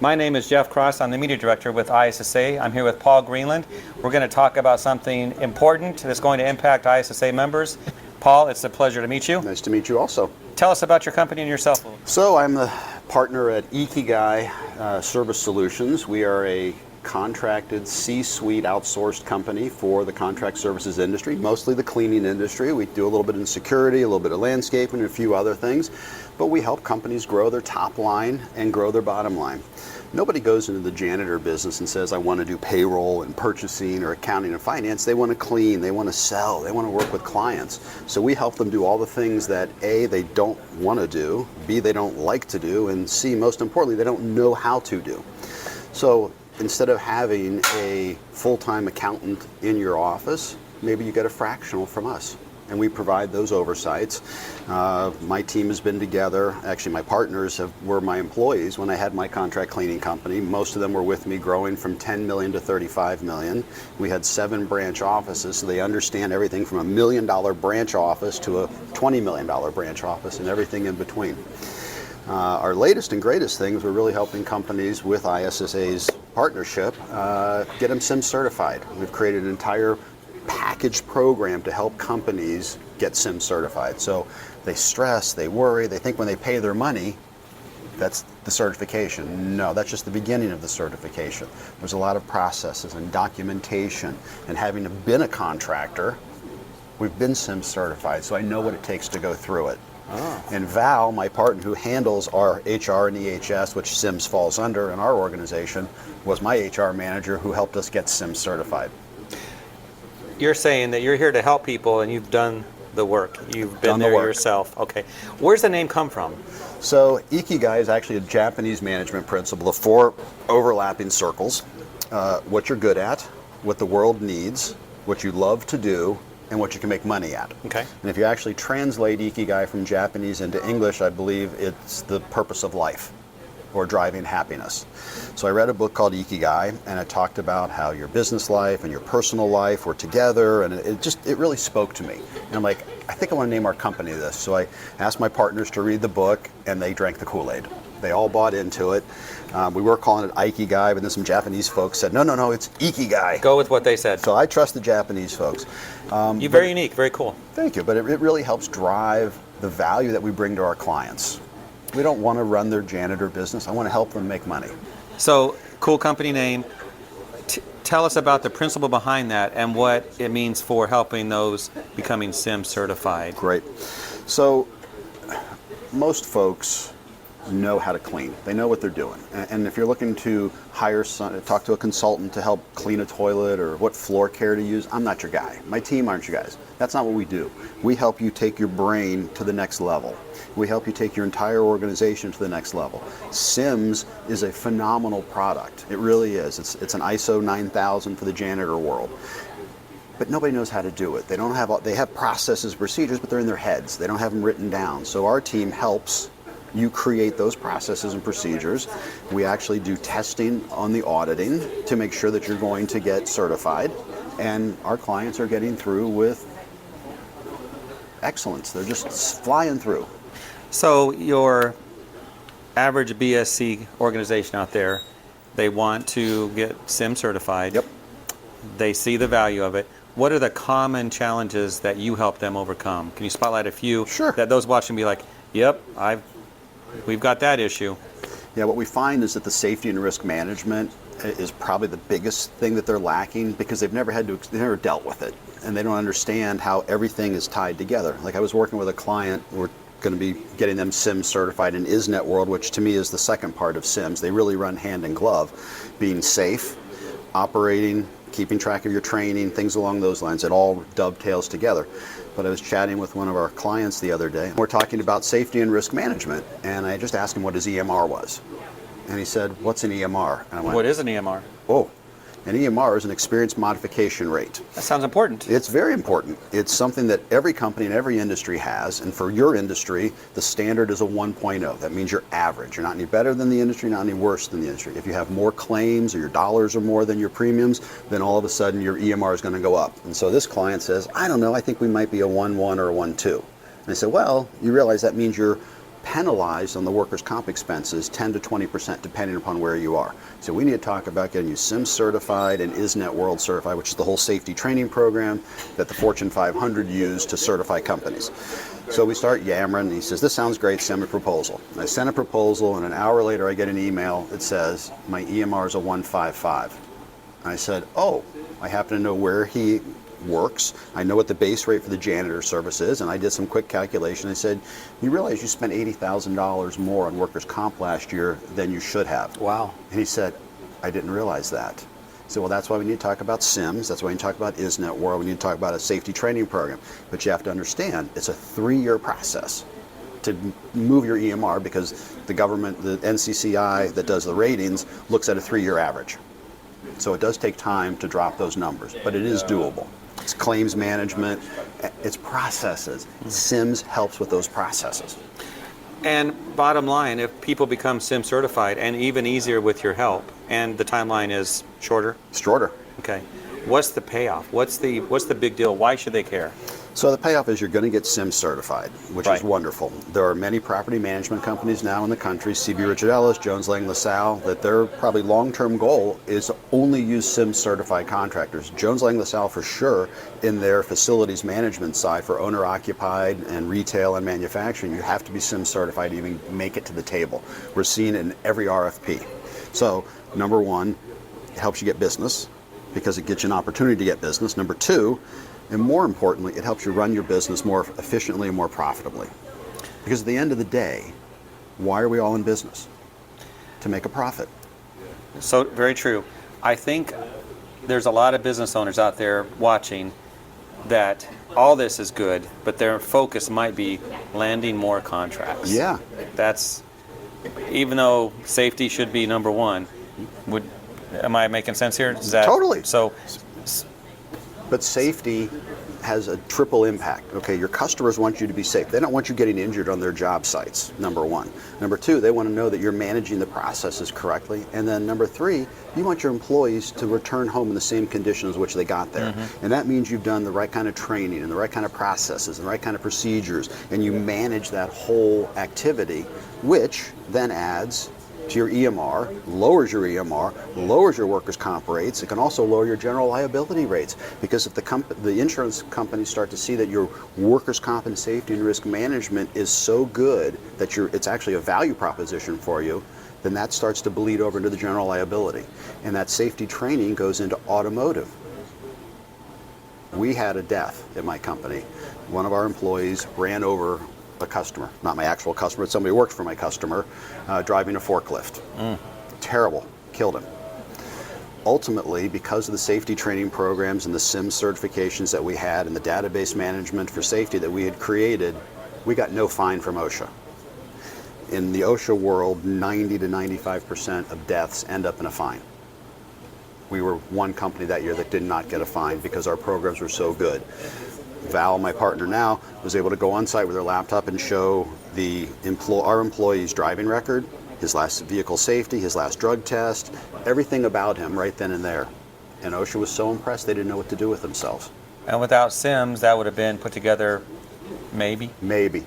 My name is Jeff Cross. I'm the Media Director with ISSA. I'm here with Paul Greenland. We're going to talk about something important that's going to impact ISSA members. Paul, it's a pleasure to meet you. Nice to meet you also. Tell us about your company and yourself. So I'm the partner at Ikigai Service Solutions. We are a contracted C-suite outsourced company for the contract services industry, mostly the cleaning industry. We do a little bit in security, a little bit of landscaping, and a few other things, but we help companies grow their top line and grow their bottom line. Nobody goes into the janitor business and says, I want to do payroll and purchasing or accounting and finance. They want to clean, they want to sell, they want to work with clients. So we help them do all the things that A, they don't want to do, B, they don't like to do, and C, most importantly, they don't know how to do. So instead of having a full-time accountant in your office, maybe you get a fractional from us. And we provide those oversights. My team has been together. Actually, my partners were my employees when I had my contract cleaning company. Most of them were with me growing from 10 million to 35 million. We had 7 branch offices, so they understand everything from $1 million branch office to a $20 million branch office and everything in between. Our latest and greatest things, we're really helping companies with ISSA's partnership get them CIMS certified. We've created an entire package program to help companies get CIMS certified. So they stress, they worry, they think when they pay their money, that's the certification. No, that's just the beginning of the certification. There's a lot of processes and documentation, and having been a contractor, we've been CIMS certified, so I know what it takes to go through it. Oh. And Val, my partner who handles our HR and EHS, which CIMS falls under in our organization, was my HR manager who helped us get CIMS certified. You're saying that you're here to help people and you've done the work. You've been there yourself. Okay. Where's the name come from? So Ikigai is actually a Japanese management principle of 4 overlapping circles. What you're good at, what the world needs, what you love to do, and what you can make money at. Okay. And if you actually translate Ikigai from Japanese into English, I believe it's the purpose of life, or driving happiness. So I read a book called Ikigai, and it talked about how your business life and your personal life were together, and it really spoke to me. And I'm like, I think I want to name our company this. So I asked my partners to read the book, and they drank the Kool-Aid. They all bought into it. We were calling it Ikigai, but then some Japanese folks said, no, it's Ikigai. Go with what they said. So I trust the Japanese folks. You're very unique, very cool. Thank you, but it really helps drive the value that we bring to our clients. We don't want to run their janitor business. I want to help them make money. So, cool company name. Tell us about the principle behind that and what it means for helping those becoming CIMS certified. Great. So, most folks know how to clean. They know what they're doing. And if you're looking to talk to a consultant to help clean a toilet or what floor care to use, I'm not your guy. My team aren't your guys. That's not what we do. We help you take your brain to the next level. We help you take your entire organization to the next level. CIMS is a phenomenal product. It really is. It's an ISO 9000 for the janitor world. But nobody knows how to do it. They have processes, procedures, but they're in their heads. They don't have them written down. So our team helps you create those processes and procedures. We actually do testing on the auditing to make sure that you're going to get certified. And our clients are getting through with excellence. They're just flying through. So your average BSC organization out there, they want to get CIMS certified. Yep. They see the value of it. What are the common challenges that you help them overcome? Can you spotlight a few? Sure. That those watching be like, yep, we've got that issue. Yeah, what we find is that the safety and risk management is probably the biggest thing that they're lacking because they've never dealt with it, and they don't understand how everything is tied together. Like I was working with a client, we're going to be getting them CIMS certified in ISNET world, which to me is the second part of CIMS. They really run hand in glove, being safe, operating, keeping track of your training, things along those lines. It all dovetails together. But I was chatting with one of our clients the other day. We're talking about safety and risk management, and I just asked him what his EMR was. And he said, what's an EMR? And I went, what is an EMR? Oh, an EMR is an experience modification rate. That sounds important. It's very important. It's something that every company and every industry has, and for your industry, the standard is a 1.0. That means you're average. You're not any better than the industry, not any worse than the industry. If you have more claims or your dollars are more than your premiums, then all of a sudden your EMR is going to go up. And so this client says, I don't know, I think we might be a 1.1 or a 1.2. And I said, well, you realize that means you're penalized on the workers' comp expenses 10 to 20% depending upon where you are. So we need to talk about getting you CIMS certified and ISNET World certified, which is the whole safety training program that the Fortune 500 use to certify companies. So we start yammering, and he says, this sounds great, send a proposal. And I send a proposal, and an hour later I get an email that says, my EMR is a 155. And I said, oh, I happen to know where he works. I know what the base rate for the janitor service is, and I did some quick calculation. I said, you realize you spent $80,000 more on workers' comp last year than you should have. Wow. And he said, I didn't realize that. I said, well, that's why we need to talk about CIMS. That's why we need to talk about ISNET World. We need to talk about a safety training program. But you have to understand, it's a 3-year process to move your EMR, because the government, the NCCI that does the ratings, looks at a 3-year average. So it does take time to drop those numbers, but it is doable. It's claims management, it's processes. CIMS helps with those processes. And bottom line, if people become CIMS certified, and even easier with your help, and the timeline is shorter? It's shorter. Okay. What's the payoff? What's the big deal? Why should they care? So the payoff is you're going to get CIMS certified, which Right. is wonderful. There are many property management companies now in the country, CB Richard Ellis, Jones Lang LaSalle, that their probably long-term goal is to only use CIMS certified contractors. Jones Lang LaSalle for sure, in their facilities management side for owner-occupied and retail and manufacturing, you have to be CIMS certified to even make it to the table. We're seeing it in every RFP. So number one, it helps you get business because it gets you an opportunity to get business. Number two, and more importantly, it helps you run your business more efficiently and more profitably. Because at the end of the day, why are we all in business? To make a profit. So, very true. I think there's a lot of business owners out there watching that all this is good, but their focus might be landing more contracts. Yeah. That's, even though safety should be number one, am I making sense here? Is that, Totally. So, But safety has a triple impact. Okay, your customers want you to be safe. They don't want you getting injured on their job sites, number one. Number two, they want to know that you're managing the processes correctly. And then number three, you want your employees to return home in the same conditions which they got there. And that means you've done the right kind of training and the right kind of processes and the right kind of procedures, and you manage that whole activity, which then adds to your EMR, lowers your EMR, lowers your workers' comp rates. It can also lower your general liability rates, because if the insurance companies start to see that your workers' comp and safety and risk management is so good that it's actually a value proposition for you, then that starts to bleed over into the general liability. And that safety training goes into automotive. We had a death at my company. One of our employees ran over a customer, not my actual customer, but somebody who worked for my customer, driving a forklift. Terrible, killed him. Ultimately, because of the safety training programs and the CIMS certifications that we had and the database management for safety that we had created, we got no fine from OSHA. In the OSHA world, 90 to 95% of deaths end up in a fine. We were one company that year that did not get a fine because our programs were so good. Val, my partner now, was able to go on site with her laptop and show our employee's driving record, his last vehicle safety, his last drug test, everything about him right then and there. And OSHA was so impressed they didn't know what to do with themselves. and without CIMS, that would have been put together maybe? Maybe.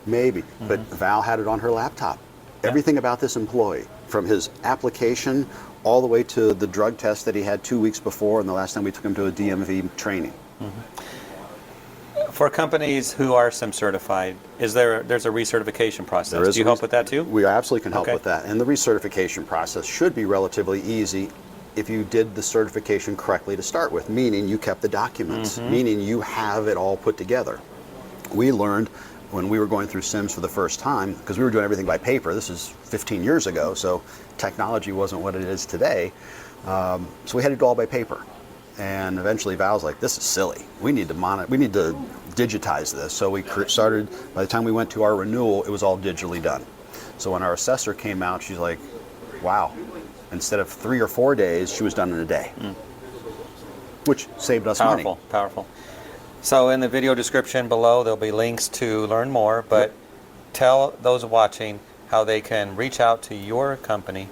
But Val had it on her laptop. Yeah. Everything about this employee, from his application all the way to the drug test that he had 2 weeks before and the last time we took him to a DMV training. For companies who are CIMS certified, there's a recertification process. Do you help with that too? We absolutely can help Okay. with that. And the recertification process should be relatively easy if you did the certification correctly to start with, meaning you kept the documents, meaning you have it all put together. We learned when we were going through CIMS for the first time, because we were doing everything by paper, this is 15 years ago, so technology wasn't what it is today, so we had to do it all by paper. And eventually Val's like, this is silly. We need to digitize this. So we started, by the time we went to our renewal, it was all digitally done. So when our assessor came out, she's like, wow, instead of 3 or 4 days, she was done in a day, which saved us money. Powerful. So in the video description below, there'll be links to learn more, but tell those watching how they can reach out to your company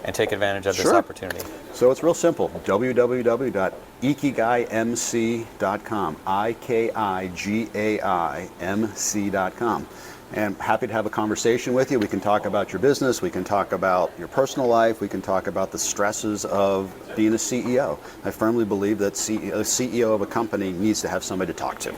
and take advantage of this opportunity. So it's real simple, www.ikigaimc.com, IKIGAIMC.com. And happy to have a conversation with you. We can talk about your business, we can talk about your personal life, we can talk about the stresses of being a CEO. I firmly believe that a CEO of a company needs to have somebody to talk to.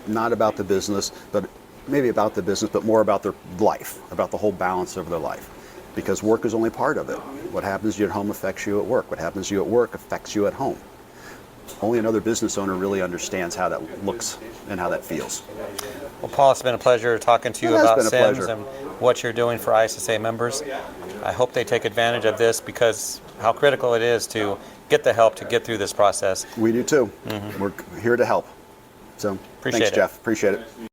Not about the business, but maybe about the business, but more about their life, about the whole balance of their life. Because work is only part of it. What happens to you at home affects you at work. What happens to you at work affects you at home. Only another business owner really understands how that looks and how that feels. Well, Paul, it's been a pleasure talking to you It has about been a CIMS pleasure. and what you're doing for ISSA members. I hope they take advantage of this because how critical it is to get the help to get through this process. We do too. We're here to help. So Appreciate thanks, it. Jeff. Appreciate it.